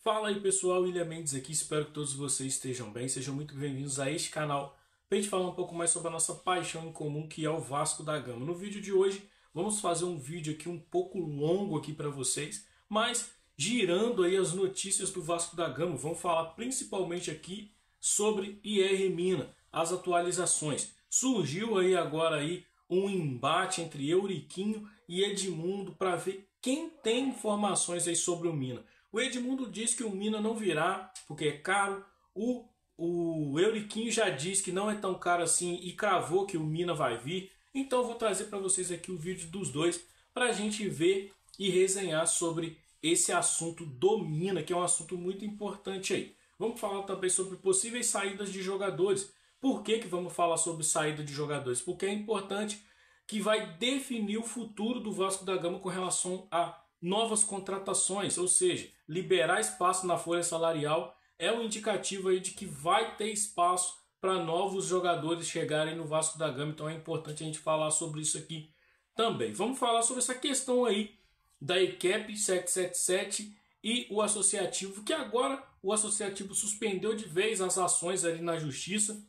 Fala aí pessoal, William Mendes aqui, espero que todos vocês estejam bem, sejam muito bem-vindos a este canal para a gente falar um pouco mais sobre a nossa paixão em comum que é o Vasco da Gama. No vídeo de hoje vamos fazer um vídeo aqui um pouco longo aqui para vocês, mas girando aí as notícias do Vasco da Gama, vamos falar principalmente aqui sobre IR Mina, as atualizações. Surgiu aí agora aí um embate entre Euriquinho e Edmundo para ver quem tem informações aí sobre o Mina. O Edmundo diz que o Mina não virá porque é caro. O Euriquinho já diz que não é tão caro assim e cravou que o Mina vai vir. Então eu vou trazer para vocês aqui o vídeo dos dois para a gente ver e resenhar sobre esse assunto do Mina, que é um assunto muito importante aí. Vamos falar também sobre possíveis saídas de jogadores. Por que vamos falar sobre saída de jogadores? Porque é importante, que vai definir o futuro do Vasco da Gama com relação a novas contratações, ou seja, liberar espaço na folha salarial é um indicativo aí de que vai ter espaço para novos jogadores chegarem no Vasco da Gama, então é importante a gente falar sobre isso aqui também. Vamos falar sobre essa questão aí da ECAP 777 e o associativo, que agora o associativo suspendeu de vez as ações ali na justiça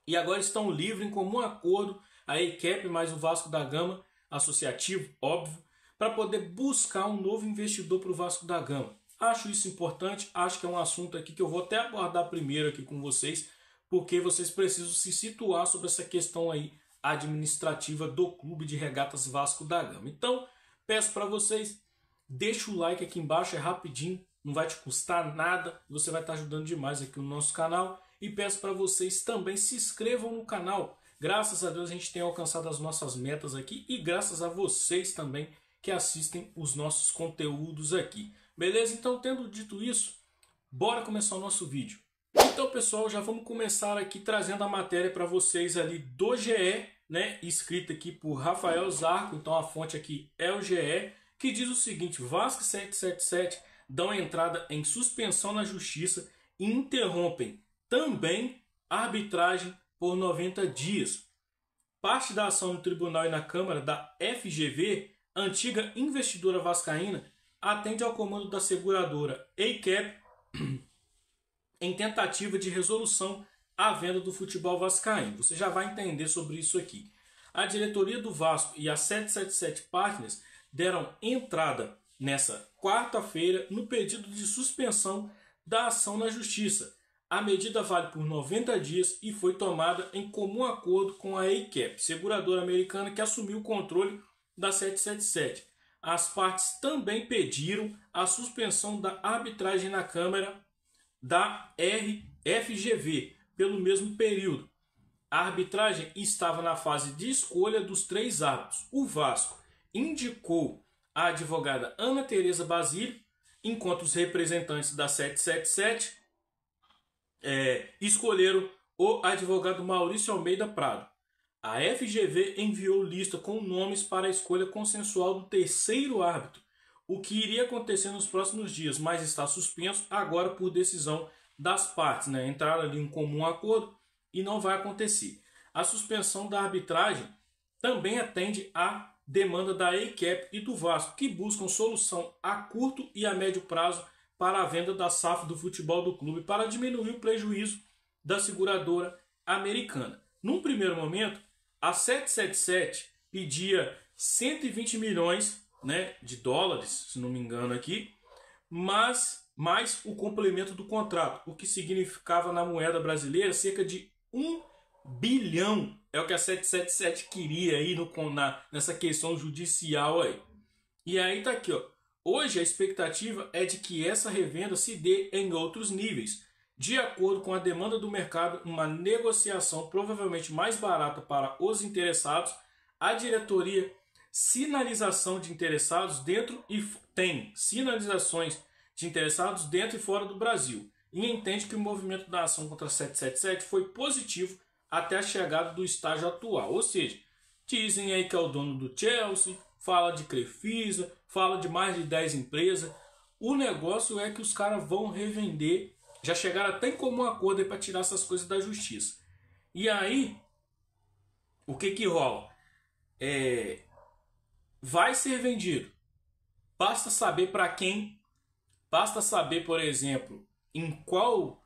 e agora estão livres em comum acordo a ECAP mais o Vasco da Gama, associativo, óbvio, para poder buscar um novo investidor para o Vasco da Gama. Acho isso importante, acho que é um assunto aqui que eu vou até abordar primeiro aqui com vocês, porque vocês precisam se situar sobre essa questão aí administrativa do Clube de Regatas Vasco da Gama. Então, peço para vocês, deixa o like aqui embaixo, é rapidinho, não vai te custar nada, você vai estar ajudando demais aqui no nosso canal. E peço para vocês também se inscrevam no canal. Graças a Deus a gente tem alcançado as nossas metas aqui e graças a vocês também que assistem os nossos conteúdos aqui. Beleza? Então, tendo dito isso, bora começar o nosso vídeo. Então, pessoal, já vamos começar aqui trazendo a matéria para vocês ali do GE, né? Escrita aqui por Rafael Zarco, então a fonte aqui é o GE, que diz o seguinte: Vasco 777 dão entrada em suspensão na justiça e interrompem também a arbitragem por 90 dias. Parte da ação no tribunal e na Câmara da FGV, antiga investidora vascaína, atende ao comando da seguradora ECAP em tentativa de resolução à venda do futebol vascaíno. Você já vai entender sobre isso aqui. A diretoria do Vasco e a 777 Partners deram entrada nessa quarta-feira no pedido de suspensão da ação na justiça. A medida vale por 90 dias e foi tomada em comum acordo com a ECAP, seguradora americana que assumiu o controle da 777. As partes também pediram a suspensão da arbitragem na Câmara da FGV pelo mesmo período. A arbitragem estava na fase de escolha dos 3 árbitros. O Vasco indicou a advogada Ana Tereza Basílio, enquanto os representantes da 777 escolheram o advogado Maurício Almeida Prado. A FGV enviou lista com nomes para a escolha consensual do terceiro árbitro, o que iria acontecer nos próximos dias, mas está suspenso agora por decisão das partes. Entraram ali em comum acordo e não vai acontecer. A suspensão da arbitragem também atende à demanda da ECAP e do Vasco, que buscam solução a curto e a médio prazo para a venda da SAF do futebol do clube para diminuir o prejuízo da seguradora americana. Num primeiro momento, a 777 pedia 120 milhões de dólares, se não me engano aqui, mas mais o complemento do contrato, o que significava na moeda brasileira cerca de 1 bilhão. É o que a 777 queria aí nessa questão judicial aí. E aí tá aqui, ó. Hoje a expectativa é de que essa revenda se dê em outros níveis. De acordo com a demanda do mercado, uma negociação provavelmente mais barata para os interessados, a diretoria sinalização de interessados tem sinalizações de interessados dentro e fora do Brasil e entende que o movimento da ação contra a 777 foi positivo até a chegada do estágio atual. Ou seja, dizem aí que é o dono do Chelsea, fala de Crefisa, fala de mais de 10 empresas. O negócio é que os caras vão revender, já chegaram até em comum acordo para tirar essas coisas da justiça. E aí, o que rola? Vai ser vendido. Basta saber para quem Basta saber, por exemplo, em qual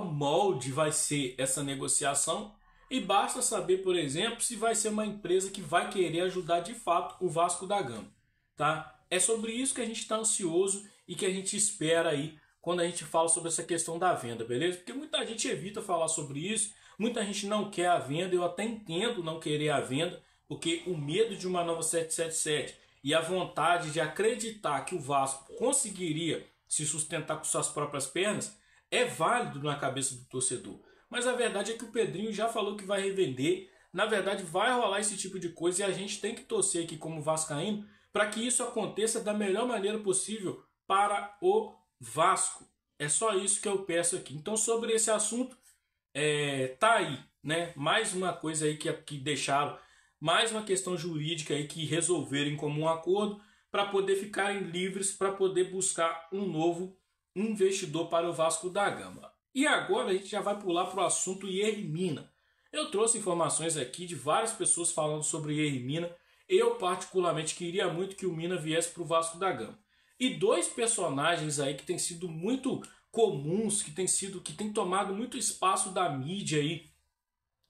molde vai ser essa negociação, e basta saber, por exemplo, se vai ser uma empresa que vai querer ajudar de fato o Vasco da Gama, tá? É sobre isso que a gente está ansioso e que a gente espera aí quando a gente fala sobre essa questão da venda, beleza? Porque muita gente evita falar sobre isso, muita gente não quer a venda, eu até entendo não querer a venda, porque o medo de uma nova 777 e a vontade de acreditar que o Vasco conseguiria se sustentar com suas próprias pernas é válido na cabeça do torcedor. Mas a verdade é que o Pedrinho já falou que vai revender. Na verdade, vai rolar esse tipo de coisa e a gente tem que torcer aqui como vascaíno para que isso aconteça da melhor maneira possível para o Vasco. É só isso que eu peço aqui. Então, sobre esse assunto, tá aí, né? Mais uma coisa aí que deixaram, mais uma questão jurídica aí que resolveram em comum acordo para poder ficarem livres, para poder buscar um novo investidor para o Vasco da Gama. E agora a gente já vai pular para o assunto Yerry Mina. Eu trouxe informações aqui de várias pessoas falando sobre Yerry Mina. Eu particularmente queria muito que o Mina viesse para o Vasco da Gama. E dois personagens aí que têm sido muito comuns, que têm tomado muito espaço da mídia aí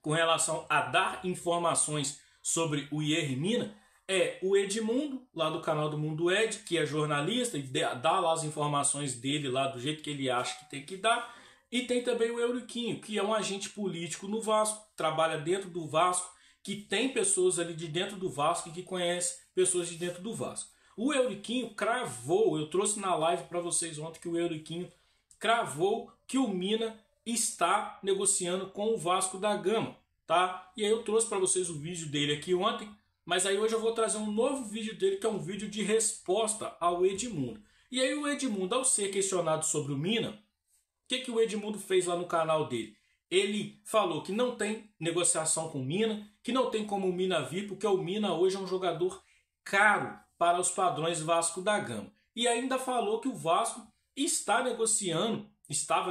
com relação a dar informações sobre o Yerry Mina, é o Edmundo, lá do canal do Mundo Ed, que é jornalista e dá lá as informações dele lá do jeito que ele acha que tem que dar. E tem também o Euriquinho, que é um agente político no Vasco, trabalha dentro do Vasco, que tem pessoas ali de dentro do Vasco e que conhece pessoas de dentro do Vasco. O Euriquinho cravou, eu trouxe na live para vocês ontem que o Euriquinho cravou que o Mina está negociando com o Vasco da Gama, tá? E aí eu trouxe para vocês o vídeo dele aqui ontem, mas aí hoje eu vou trazer um novo vídeo dele, que é um vídeo de resposta ao Edmundo. E aí o Edmundo, ao ser questionado sobre o Mina, o que o Edmundo fez lá no canal dele? Ele falou que não tem negociação com o Mina, que não tem como o Mina vir, porque o Mina hoje é um jogador caro para os padrões Vasco da Gama. E ainda falou que o Vasco estava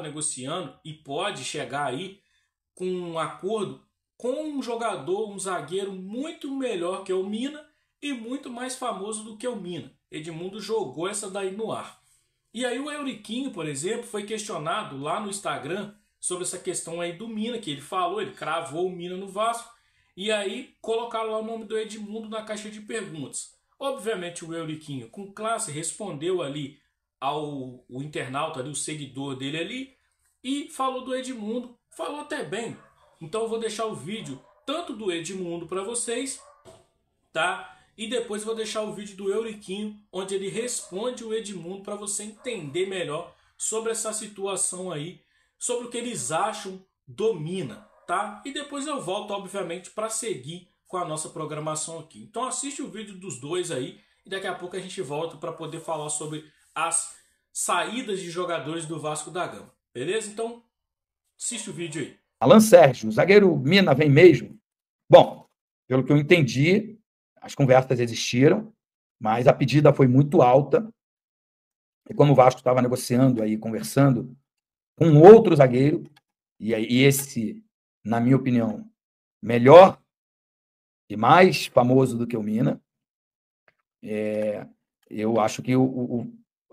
negociando e pode chegar aí com um acordo com um jogador, um zagueiro muito melhor que o Mina e muito mais famoso do que o Mina. Edmundo jogou essa daí no ar. E aí o Euriquinho, por exemplo, foi questionado lá no Instagram sobre essa questão aí do Mina, que ele falou, ele cravou o Mina no Vasco, e aí colocaram lá o nome do Edmundo na caixa de perguntas. Obviamente o Euriquinho, com classe, respondeu ali ao internauta, ali, o seguidor dele ali, e falou do Edmundo, falou até bem. Então eu vou deixar o vídeo tanto do Edmundo para vocês, tá? E depois vou deixar o vídeo do Euriquinho, onde ele responde o Edmundo para você entender melhor sobre essa situação aí, sobre o que eles acham do Mina, tá? E depois eu volto, obviamente, para seguir com a nossa programação aqui. Então assiste o vídeo dos dois aí e daqui a pouco a gente volta para poder falar sobre as saídas de jogadores do Vasco da Gama. Beleza? Então assiste o vídeo aí. Alan Sérgio, o zagueiro Mina vem mesmo? Bom, pelo que eu entendi, as conversas existiram, mas a pedida foi muito alta. E como o Vasco estava negociando aí, conversando com outro zagueiro, e esse, na minha opinião, melhor e mais famoso do que o Mina, eu acho que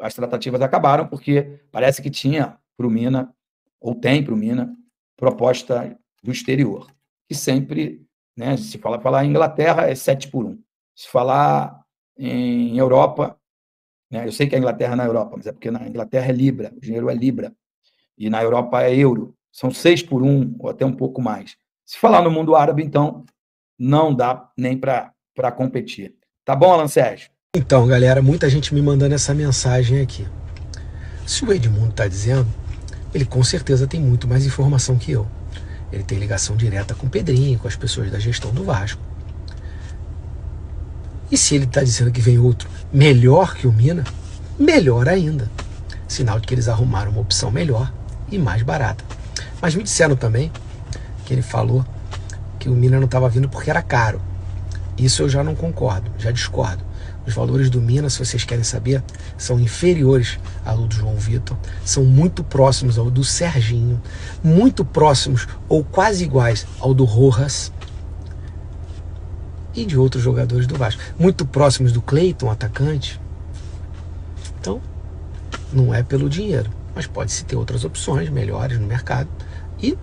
as tratativas acabaram, porque parece que tinha para o Mina, ou tem para o Mina, proposta do exterior. Que sempre, né, se falar em Inglaterra, é 7-1. Se falar em Europa, né, eu sei que a Inglaterra é na Europa, mas é porque na Inglaterra é Libra, o dinheiro é Libra, e na Europa é euro. São 6-1, ou até um pouco mais. Se falar no mundo árabe, então, não dá nem para competir. Tá bom, Alan Sérgio? Então, galera, muita gente me mandando essa mensagem aqui. Se o Edmundo está dizendo, ele com certeza tem muito mais informação que eu. Ele tem ligação direta com o Pedrinho, com as pessoas da gestão do Vasco. E se ele está dizendo que vem outro melhor que o Mina, melhor ainda. Sinal de que eles arrumaram uma opção melhor e mais barata. Mas me disseram também que ele falou que o Mina não estava vindo porque era caro. Isso eu já não concordo, já discordo. Os valores do Mina, se vocês querem saber, são inferiores ao do João Vitor, são muito próximos ao do Serginho, muito próximos ou quase iguais ao do Rojas e de outros jogadores do Vasco, muito próximos do Cleiton, atacante. Então, não é pelo dinheiro, mas pode-se ter outras opções melhores no mercado e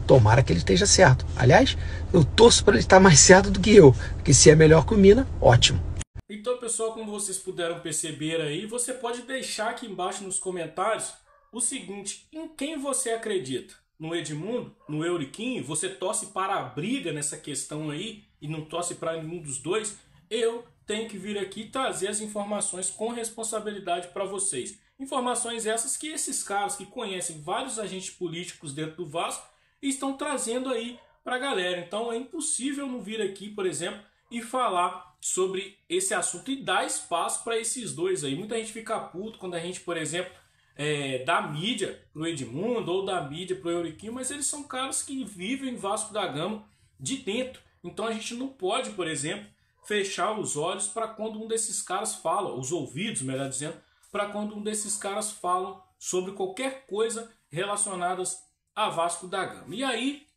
tomara que ele esteja certo. Aliás, eu torço para ele estar mais certo do que eu, porque se é melhor que o Mina, ótimo. Então, pessoal, como vocês puderam perceber aí, você pode deixar aqui embaixo nos comentários o seguinte: em quem você acredita? No Edmundo? No Euriquinho? Você torce para a briga nessa questão aí e não torce para nenhum dos dois? Eu tenho que vir aqui trazer as informações com responsabilidade para vocês. Informações essas que esses caras que conhecem vários agentes políticos dentro do Vasco estão trazendo aí para a galera. Então é impossível não vir aqui, por exemplo, e falar sobre esse assunto e dar espaço para esses dois aí. Muita gente fica puto quando a gente, por exemplo, dá mídia pro Edmundo ou dá mídia pro Euriquinho, mas eles são caras que vivem em Vasco da Gama de dentro. Então a gente não pode, por exemplo, fechar os olhos para quando um desses caras fala, os ouvidos, melhor dizendo, para quando um desses caras falam sobre qualquer coisa relacionada a Vasco da Gama. E aí,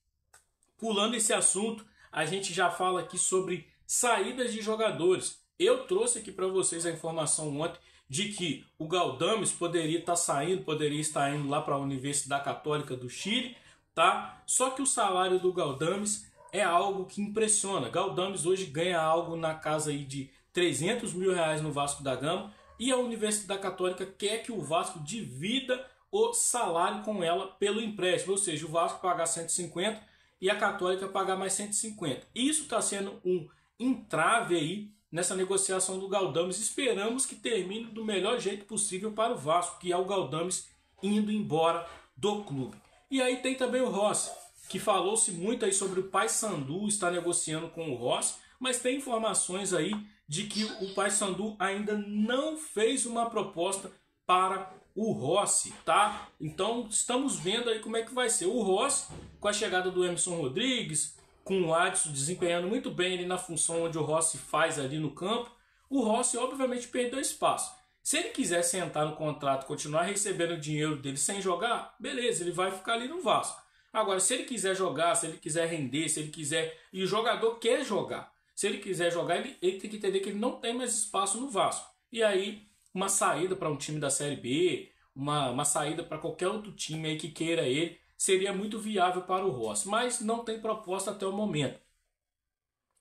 pulando esse assunto, a gente já fala aqui sobre saídas de jogadores. Eu trouxe aqui para vocês a informação ontem de que o Galdames poderia estar indo lá para a Universidade Católica do Chile, tá? Só que o salário do Galdames é algo que impressiona. Galdames hoje ganha algo na casa aí de 300 mil reais no Vasco da Gama e a Universidade Católica quer que o Vasco divida o salário com ela pelo empréstimo, ou seja, o Vasco pagar 150 e a Católica pagar mais 150. Isso está sendo um entrave aí nessa negociação do Galdames. Esperamos que termine do melhor jeito possível para o Vasco, que é o Galdames indo embora do clube. E aí tem também o Rossi, que falou-se muito aí sobre o Paysandu estar negociando com o Rossi, mas tem informações aí de que o Paysandu ainda não fez uma proposta para o Rossi, tá? Então estamos vendo aí como é que vai ser. O Rossi, com a chegada do Emerson Rodrigues, com o Adson desempenhando muito bem ali na função onde o Rossi faz ali no campo, o Rossi obviamente perdeu espaço. Se ele quiser sentar no contrato e continuar recebendo o dinheiro dele sem jogar, beleza, ele vai ficar ali no Vasco. Agora, se ele quiser jogar, se ele quiser render, se ele quiser... E o jogador quer jogar. Se ele quiser jogar, ele tem que entender que ele não tem mais espaço no Vasco. E aí, uma saída para um time da Série B, uma saída para qualquer outro time aí que queira ele, seria muito viável para o Rossi. Mas não tem proposta até o momento.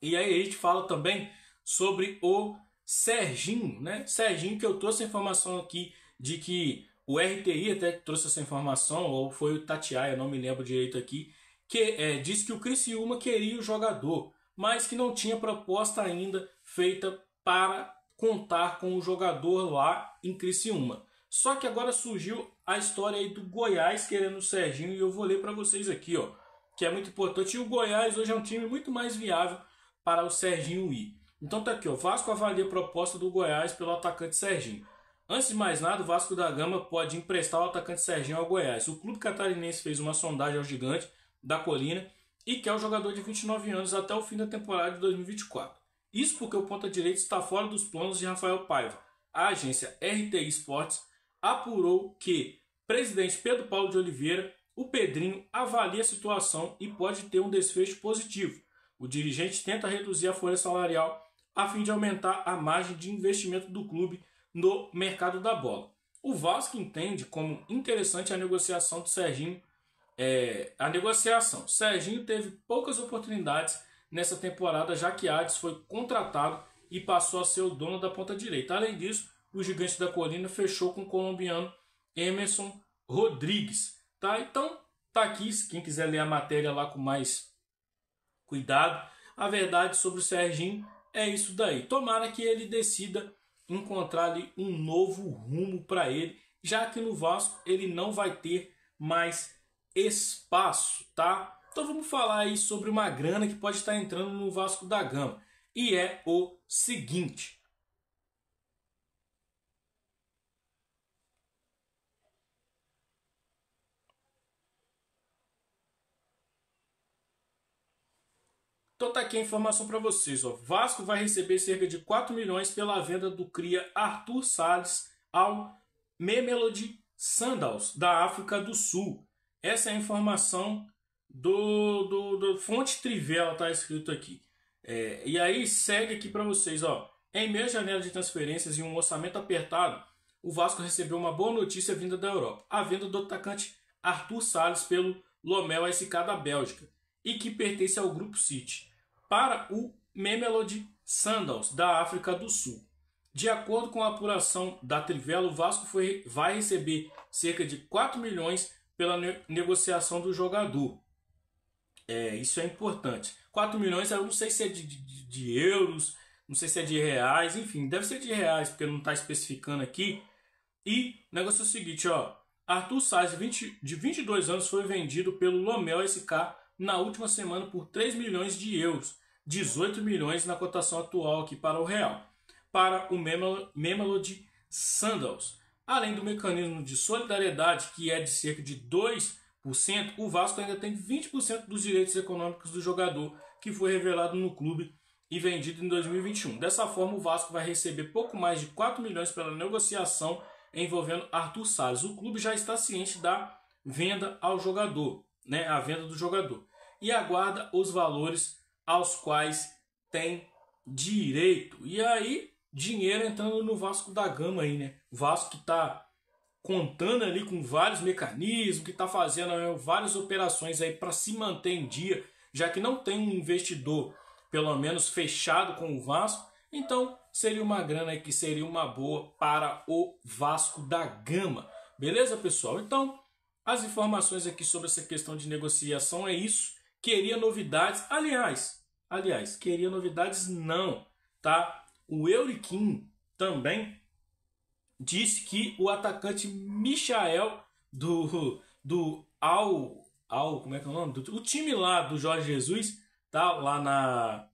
E aí a gente fala também sobre o Serginho, né? Serginho, que eu trouxe a informação aqui de que o RTI até trouxe essa informação, ou foi o Tatiaia, não me lembro direito aqui, que disse que o Criciúma queria o jogador, mas que não tinha proposta ainda feita para contar com o jogador lá em Criciúma. Só que agora surgiu a história aí do Goiás querendo o Serginho, e eu vou ler para vocês aqui, ó, que é muito importante. E o Goiás hoje é um time muito mais viável para o Serginho ir. Então tá aqui, ó, Vasco avalia a proposta do Goiás pelo atacante Serginho. Antes de mais nada, o Vasco da Gama pode emprestar o atacante Serginho ao Goiás. O clube catarinense fez uma sondagem ao Gigante da Colina e quer o jogador de 29 anos até o fim da temporada de 2024. Isso porque o ponta-direita está fora dos planos de Rafael Paiva. A agência RTI Esportes apurou que o presidente Pedro Paulo de Oliveira, o Pedrinho, avalia a situação e pode ter um desfecho positivo. O dirigente tenta reduzir a folha salarial a fim de aumentar a margem de investimento do clube no mercado da bola. O Vasco entende como interessante a negociação do Serginho. Serginho teve poucas oportunidades nessa temporada, já que Adson foi contratado e passou a ser o dono da ponta direita. Além disso, o Gigante da Colina fechou com o colombiano Emerson Rodrigues. Tá? Então, tá aqui, quem quiser ler a matéria lá com mais cuidado. A verdade sobre o Serginho é isso daí. Tomara que ele decida encontrar ali um novo rumo para ele, já que no Vasco ele não vai ter mais espaço, tá? Então vamos falar aí sobre uma grana que pode estar entrando no Vasco da Gama. E é o seguinte: então tá aqui a informação para vocês, ó. Vasco vai receber cerca de 4 milhões pela venda do cria Arthur Salles ao Mamelodi Sundowns da África do Sul. Essa é a informação do Fonte Trivela, tá escrito aqui. E aí segue aqui para vocês, ó. Em meio à janela de transferências e um orçamento apertado, o Vasco recebeu uma boa notícia vinda da Europa. A venda do atacante Arthur Salles pelo Lommel SK da Bélgica e que pertence ao Grupo City para o Mamelodi Sundowns da África do Sul. De acordo com a apuração da Trivela, o Vasco vai receber cerca de 4 milhões pela negociação do jogador. Isso é importante. 4 milhões, eu não sei se é de euros, não sei se é de reais, enfim, deve ser de reais, porque não está especificando aqui. E o negócio é o seguinte, ó, Arthur Salles, de 22 anos, foi vendido pelo Lommel SK na última semana por 3 milhões de euros, 18 milhões na cotação atual aqui para o real, para o Mamelodi Sundowns. Além do mecanismo de solidariedade, que é de cerca de 2%, o Vasco ainda tem 20% dos direitos econômicos do jogador, que foi revelado no clube e vendido em 2021. Dessa forma, o Vasco vai receber pouco mais de 4 milhões pela negociação envolvendo Arthur Salles. O clube já está ciente da venda ao jogador, né? A venda do jogador, e aguarda os valores aos quais tem direito. E aí, dinheiro entrando no Vasco da Gama aí, né? O Vasco que está contando ali com vários mecanismos, que está fazendo várias operações aí para se manter em dia, já que não tem um investidor, pelo menos fechado com o Vasco. Então, seria uma grana aí que seria uma boa para o Vasco da Gama. Beleza, pessoal? Então, as informações aqui sobre essa questão de negociação é isso. Queria novidades? Aliás, queria novidades não, tá? O Euriquinho também disse que o atacante Michael do como é que é o nome? O time lá do Jorge Jesus, tá? Lá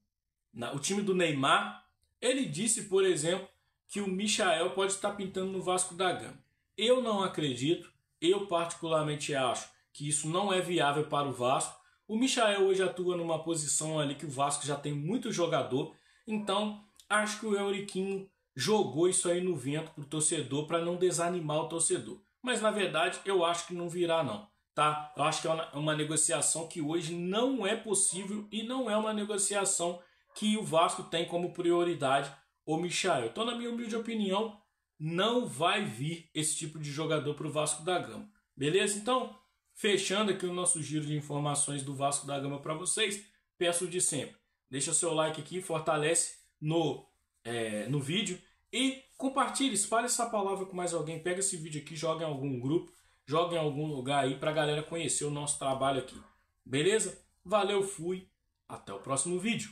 o time do Neymar. Ele disse, por exemplo, que o Michael pode estar pintando no Vasco da Gama. Eu não acredito, eu particularmente acho que isso não é viável para o Vasco. O Michael hoje atua numa posição ali que o Vasco já tem muito jogador, então acho que o Euriquinho jogou isso aí no vento para o torcedor, para não desanimar o torcedor. Mas na verdade eu acho que não virá não, tá? Eu acho que é uma negociação que hoje não é possível e não é uma negociação que o Vasco tem como prioridade o Michael. Então, na minha humilde opinião, não vai vir esse tipo de jogador para o Vasco da Gama. Beleza? Então, fechando aqui o nosso giro de informações do Vasco da Gama para vocês, peço de sempre, deixa seu like aqui, fortalece no vídeo e compartilhe, espalhe essa palavra com mais alguém. Pega esse vídeo aqui, joga em algum grupo, joga em algum lugar aí para a galera conhecer o nosso trabalho aqui. Beleza? Valeu, fui, até o próximo vídeo.